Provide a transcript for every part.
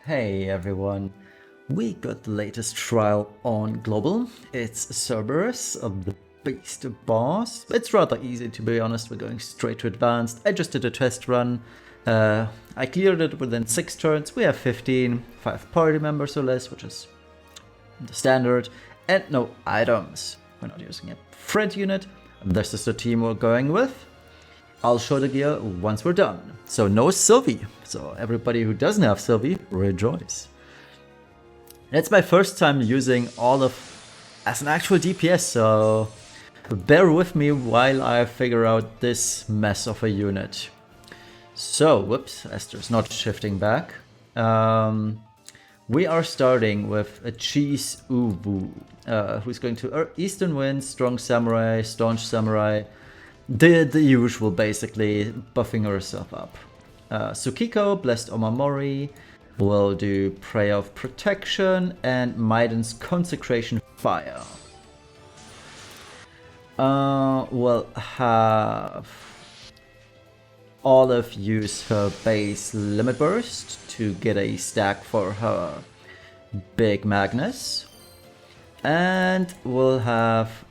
Hey everyone, we got the latest trial on global. It's Cerberus of the Beast boss. It's rather easy, to be honest. We're going straight to advanced. I just did a test run. I cleared it within 6 turns. We have 5 party members or less, which is the standard, and no items. We're not using a friend unit. This is the team we're going with. I'll show the gear once we're done. So no Sylvie. So everybody who doesn't have Sylvie, rejoice. It's my first time using Olaf as an actual DPS, so bear with me while I figure out this mess of a unit. So, whoops, Esther's not shifting back. We are starting with a Cheese Ubu, who's going to Eastern Wind, Strong Samurai, Staunch Samurai, the usual, basically, buffing herself up. Tsukiko, Blessed Omamori, will do Prayer of Protection and Maiden's Consecration Fire. We'll have Olive use her base Limit Burst to get a stack for her Big Magnus. And we'll have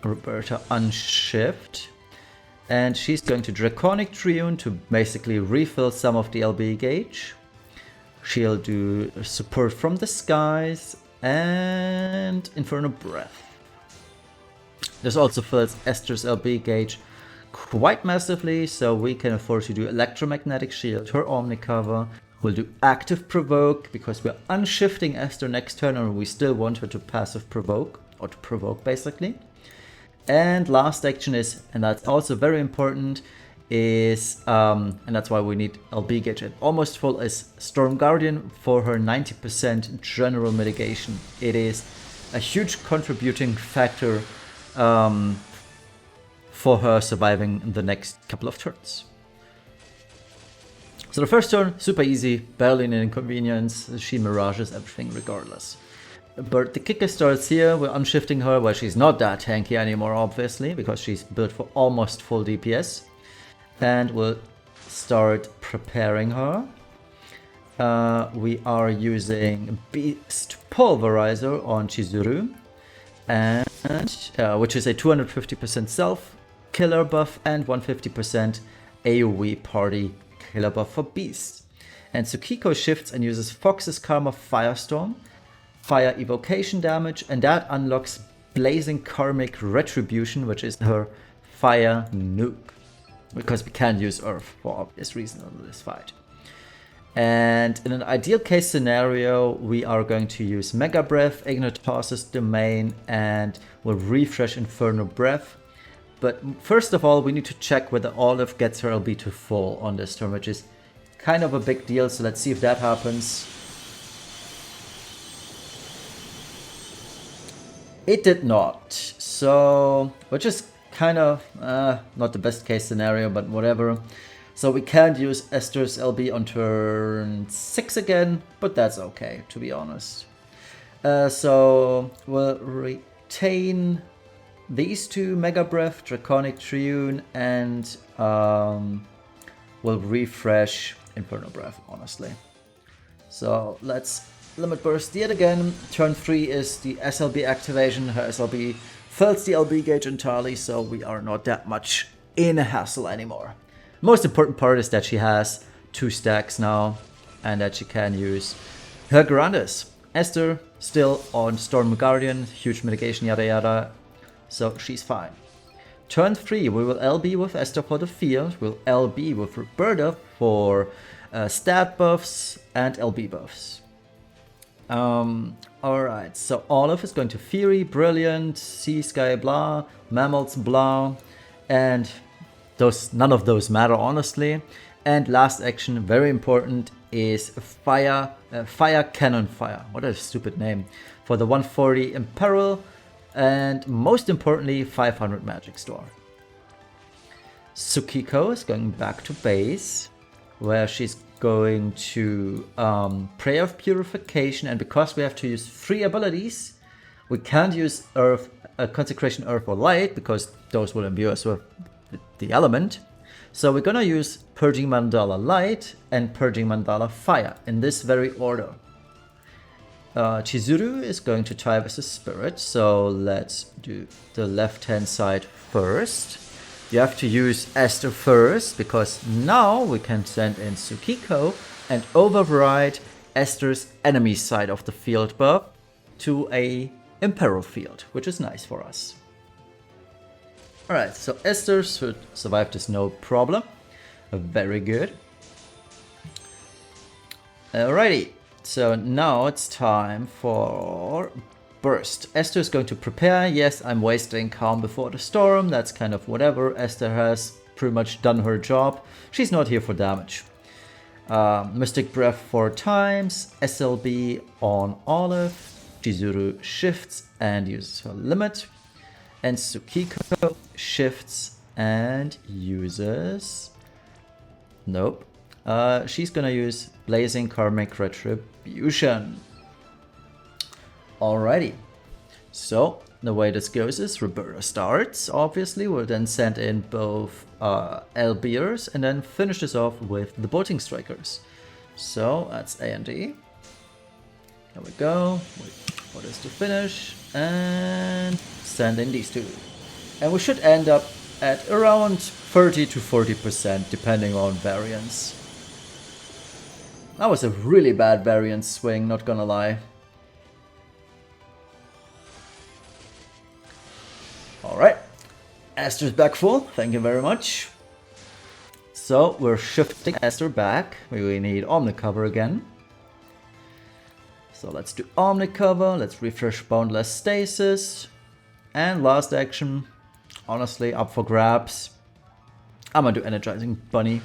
Roberta unshift. And she's going to Draconic Triune to basically refill some of the LB gauge. She'll do Support from the Skies and Inferno Breath. This also fills Esther's LB gauge quite massively, so we can afford to do Electromagnetic Shield, her Omnicover. We'll do Active Provoke because we're unshifting Esther next turn and we still want her to passive provoke, or to provoke basically. And last action is, and that's also very important, is, and that's why we need LB gauge at almost full, is Storm Guardian for her 90% general mitigation. It is a huge contributing factor for her surviving the next couple of turns. So the first turn, super easy, barely an inconvenience. She mirages everything regardless. But the kicker starts here. We're unshifting her where she's not that tanky anymore, obviously, because she's built for almost full DPS. And we'll start preparing her. We are using Beast Pulverizer on Chizuru, and which is a 250% self killer buff and 150% AoE party killer buff for Beast. And Tsukiko shifts and uses Fox's Karma Firestorm, fire evocation damage, and that unlocks Blazing Karmic Retribution, which is her fire nuke, because we can't use Earth for obvious reasons in this fight. And in an ideal case scenario, we are going to use Mega Breath, Ignitos' Domain, and we'll refresh Inferno Breath. But first of all, we need to check whether Olive gets her LB to full on this turn, which is kind of a big deal, so let's see if that happens. It did not, so, which is kind of not the best case scenario, but whatever. So we can't use Esther's LB on turn 6 again, but that's okay, to be honest. So we'll retain these two, Mega Breath, Draconic Triune, and we'll refresh Inferno Breath, honestly. So let's Limit Burst yet again. Turn 3 is the SLB activation. Her SLB fills the LB gauge entirely, so we are not that much in a hassle anymore. Most important part is that she has 2 stacks now, and that she can use her Grandes. Esther still on Storm Guardian, huge mitigation, yada yada, so she's fine. Turn 3, we will LB with Esther for the field. We'll LB with Roberta for stat buffs and LB buffs. Alright, so Olive is going to Fury, Brilliant, Sea Sky, blah, Mammals, blah, and none of those matter, honestly. And last action, very important, is Fire Cannon Fire. What a stupid name. For the 140 Imperil, and most importantly, 500 Magic Store. Tsukiko is going back to base, where she's going to Prayer of Purification, and because we have to use 3 abilities, we can't use Earth, Consecration, Earth, or Light, because those will imbue us with the element. So we're gonna use Purging Mandala Light and Purging Mandala Fire in this very order. Chizuru is going to tie with the Spirit, so let's do the left hand side first. You have to use Esther first, because now we can send in Tsukiko and override Esther's enemy side of the field buff to a Imperial field, which is nice for us. Alright, so Esther should survive this no problem. Very good. Alrighty, so now it's time for Burst. Esther is going to prepare. Yes, I'm wasting Calm Before the Storm. That's kind of whatever. Esther has pretty much done her job. She's not here for damage. Mystic Breath 4 times. SLB on Olive. Chizuru shifts and uses her limit. And Tsukiko shifts and uses... Nope. She's gonna use Blazing Karmic Retribution. Alrighty. So, the way this goes is Roberta starts, obviously. We'll then send in both LBers and then finish this off with the Bolting Strikers. So, that's A and D. There we go. Wait for this to finish. And send in these two. And we should end up at around 30 to 40% depending on variance. That was a really bad variance swing, not gonna lie. Alright, Esther's back full, thank you very much. So we're shifting Esther back, we need Omnicover again. So let's do Omnicover, let's refresh Boundless Stasis. And last action, honestly, up for grabs. I'm gonna do Energizing Bunny.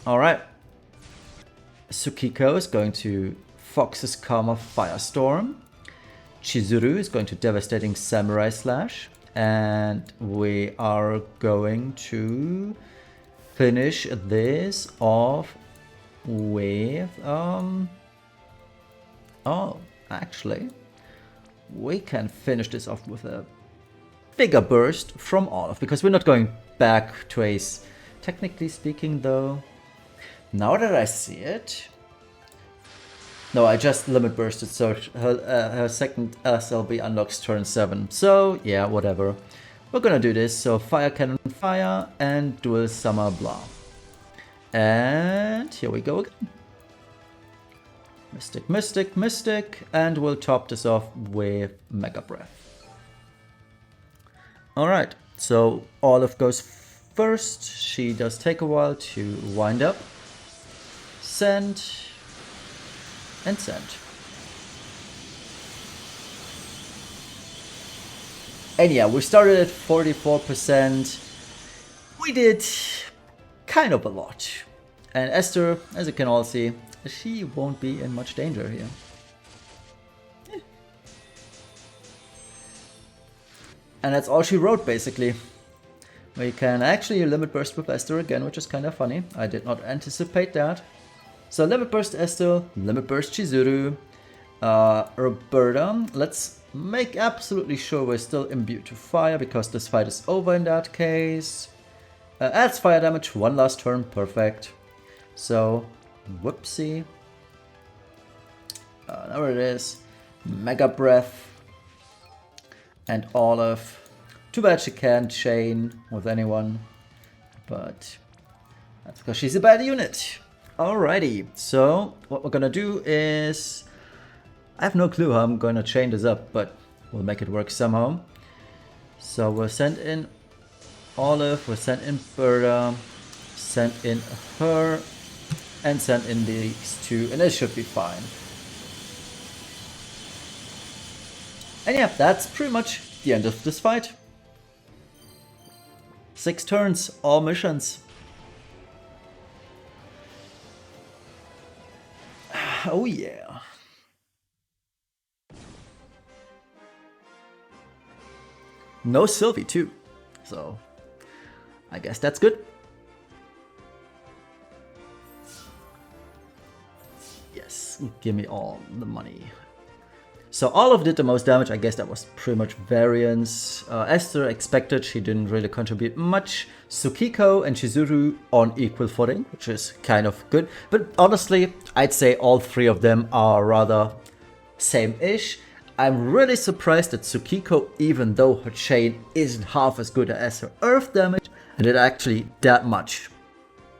Alright. Tsukiko is going to Fox's Karma Firestorm. Chizuru is going to Devastating Samurai Slash. And we are going to finish this off with... Oh, actually, we can finish this off with a bigger burst from Olive, because we're not going back to Ace. Technically speaking, though, now that I see it... No, I just limit bursted, so her second SLB unlocks turn 7. So, yeah, whatever. We're gonna do this, so Fire Cannon Fire and Dual Summer Blah. And here we go again. Mystic, Mystic, Mystic, and we'll top this off with Mega Breath. Alright, so Olive goes first. She does take a while to wind up. Send. And send. And yeah, we started at 44%. We did kind of a lot. And Esther, as you can all see, she won't be in much danger here. Yeah. And that's all she wrote, basically. We can actually limit burst with Esther again, which is kind of funny. I did not anticipate that. So limit burst Esther, limit burst Chizuru, Roberta. Let's make absolutely sure we're still imbued to fire, because this fight is over in that case. Adds fire damage, one last turn, perfect. So, whoopsie. There it is. Mega Breath. And Olive. Too bad she can't chain with anyone. But that's because she's a bad unit. Alrighty, so what we're gonna do is... I have no clue how I'm gonna chain this up, but we'll make it work somehow. So we'll send in Olive, we'll send in Berta, send in her, and send in these two, and it should be fine. And yeah, that's pretty much the end of this fight. 6 turns, all missions. Oh yeah. No Sylvie too, so I guess that's good. Yes, give me all the money. So Olaf did the most damage. I guess that was pretty much variance. Esther expected, she didn't really contribute much. Tsukiko and Chizuru on equal footing, which is kind of good. But honestly, I'd say all three of them are rather same-ish. I'm really surprised that Tsukiko, even though her chain isn't half as good as her earth damage, did actually that much.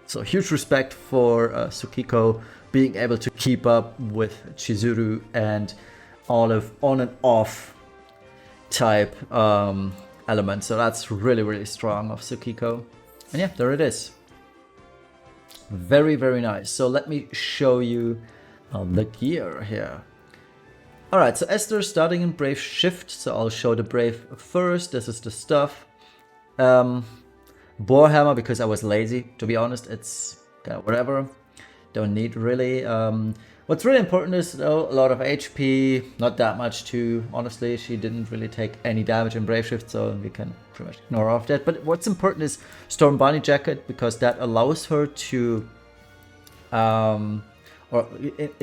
So huge respect for Tsukiko being able to keep up with Chizuru and Olive on and off type element. So that's really, really strong of Tsukiko. And yeah, there it is. Very, very nice. So let me show you the gear here. Alright, so Esther starting in Brave Shift. So I'll show the Brave first. This is the stuff. Borehammer, because I was lazy, to be honest. It's kind of whatever. Don't need really. What's really important is though a lot of HP, not that much too. Honestly, she didn't really take any damage in Brave Shift, so we can pretty much ignore off that. But what's important is Storm Bunny Jacket, because that allows her to,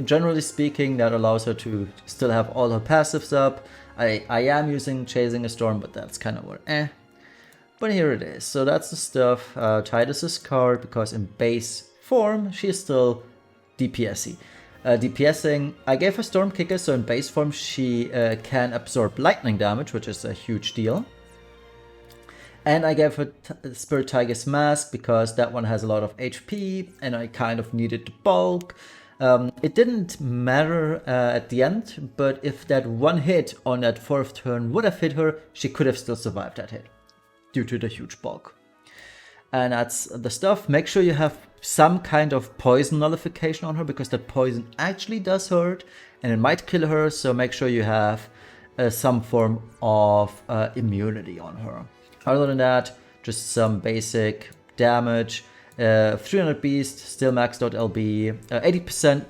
generally speaking, that allows her to still have all her passives up. I am using Chasing a Storm, but that's kind of what But here it is. So that's the stuff. Tidus's card, because in base form she is still DPS-y. DPSing, I gave her Storm Kicker, so in base form she can absorb lightning damage, which is a huge deal. And I gave her Spirit Tiger's Mask, because that one has a lot of HP, and I kind of needed the bulk. It didn't matter at the end, but if that one hit on that fourth turn would have hit her, she could have still survived that hit, due to the huge bulk. And that's the stuff. Make sure you have some kind of poison nullification on her, because that poison actually does hurt and it might kill her, so make sure you have some form of immunity on her. Other than that, just some basic damage. 300 Beast, still maxed out LB, 80%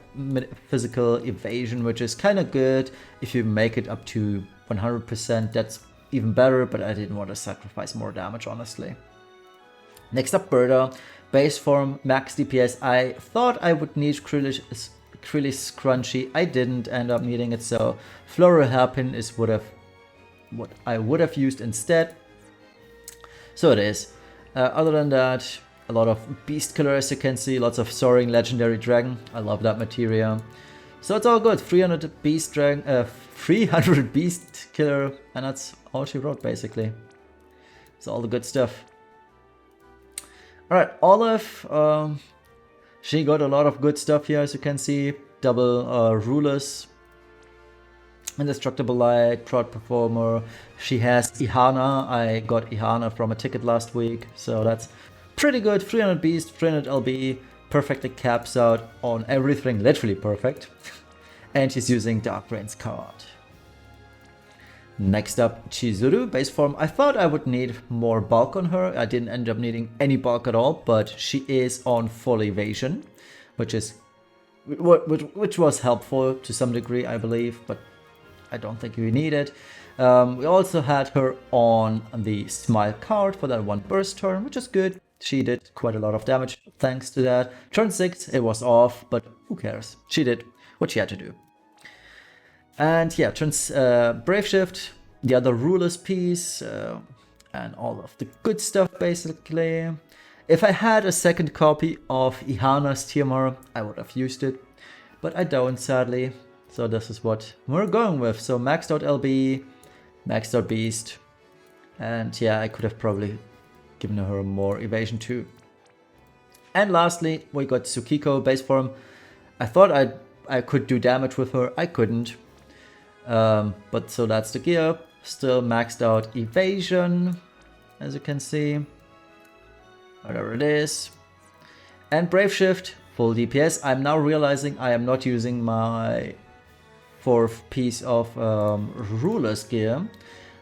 physical evasion, which is kind of good. If you make it up to 100%, that's even better, but I didn't want to sacrifice more damage, honestly. Next up, Berta. Base form, max DPS. I thought I would need Krylli's Scrunchy. I didn't end up needing it, so Floral Hairpin is what I would have used instead. So it is. Other than that, a lot of Beast Killer, as you can see. Lots of Soaring Legendary Dragon. I love that materia. So it's all good. 300 Beast Dragon, 300 Beast Killer, and that's all she wrote, basically. It's all the good stuff. Alright, Olive, she got a lot of good stuff here, as you can see. Double Rulers, Indestructible Light, Proud Performer. She has Ihana. I got Ihana from a ticket last week, so that's pretty good. 300 Beast, 300 LB, perfectly caps out on everything, literally perfect. And she's using Dark Rain's card. Next up, Chizuru, base form. I thought I would need more bulk on her. I didn't end up needing any bulk at all, but she is on full evasion, which was helpful to some degree, I believe, but I don't think we need it. We also had her on the Smile card for that one burst turn, which is good. She did quite a lot of damage thanks to that. Turn 6, it was off, but who cares? She did what she had to do. And yeah, turns Brave Shift, the other Ruler's piece, and all of the good stuff, basically. If I had a second copy of Ihana's TMR, I would have used it, but I don't, sadly. So this is what we're going with. So maxed out LB, maxed out Beast, and yeah, I could have probably given her more evasion too. And lastly, we got Tsukiko, base form. I thought I could do damage with her, I couldn't. But so that's the gear. Still maxed out evasion, as you can see. Whatever it is. And Brave Shift, full DPS. I'm now realizing I am not using my fourth piece of Ruler's gear,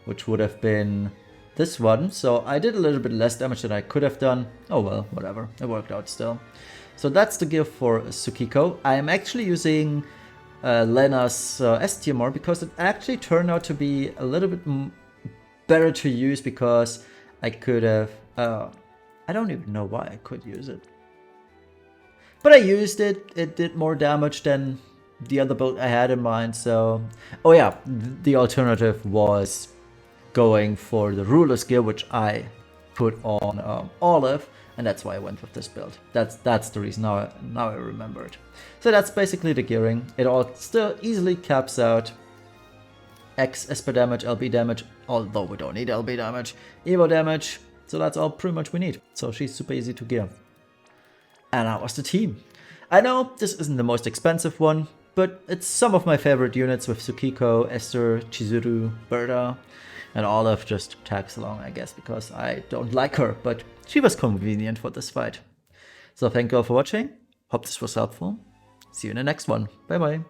which would have been this one. So I did a little bit less damage than I could have done. Oh well, whatever. It worked out still. So that's the gear for Tsukiko. I am actually using Lena's STMR because it actually turned out to be a little bit better to use, because I could have I don't even know why I could use it, but I used it. It did more damage than the other build I had in mind. So, oh yeah, the alternative was going for the ruler's gear, which I put on Olive, and that's why I went with this build. That's the reason. Now I remembered. So that's basically the gearing. It all still easily caps out X SP damage, LB damage, although we don't need LB damage, Evo damage. So that's all pretty much we need. So she's super easy to gear. And that was the team. I know this isn't the most expensive one, but it's some of my favorite units with Tsukiko, Esther, Chizuru, Berta, and Olive just tags along, I guess, because I don't like her, but she was convenient for this fight. So thank you all for watching. Hope this was helpful. See you in the next one. Bye bye.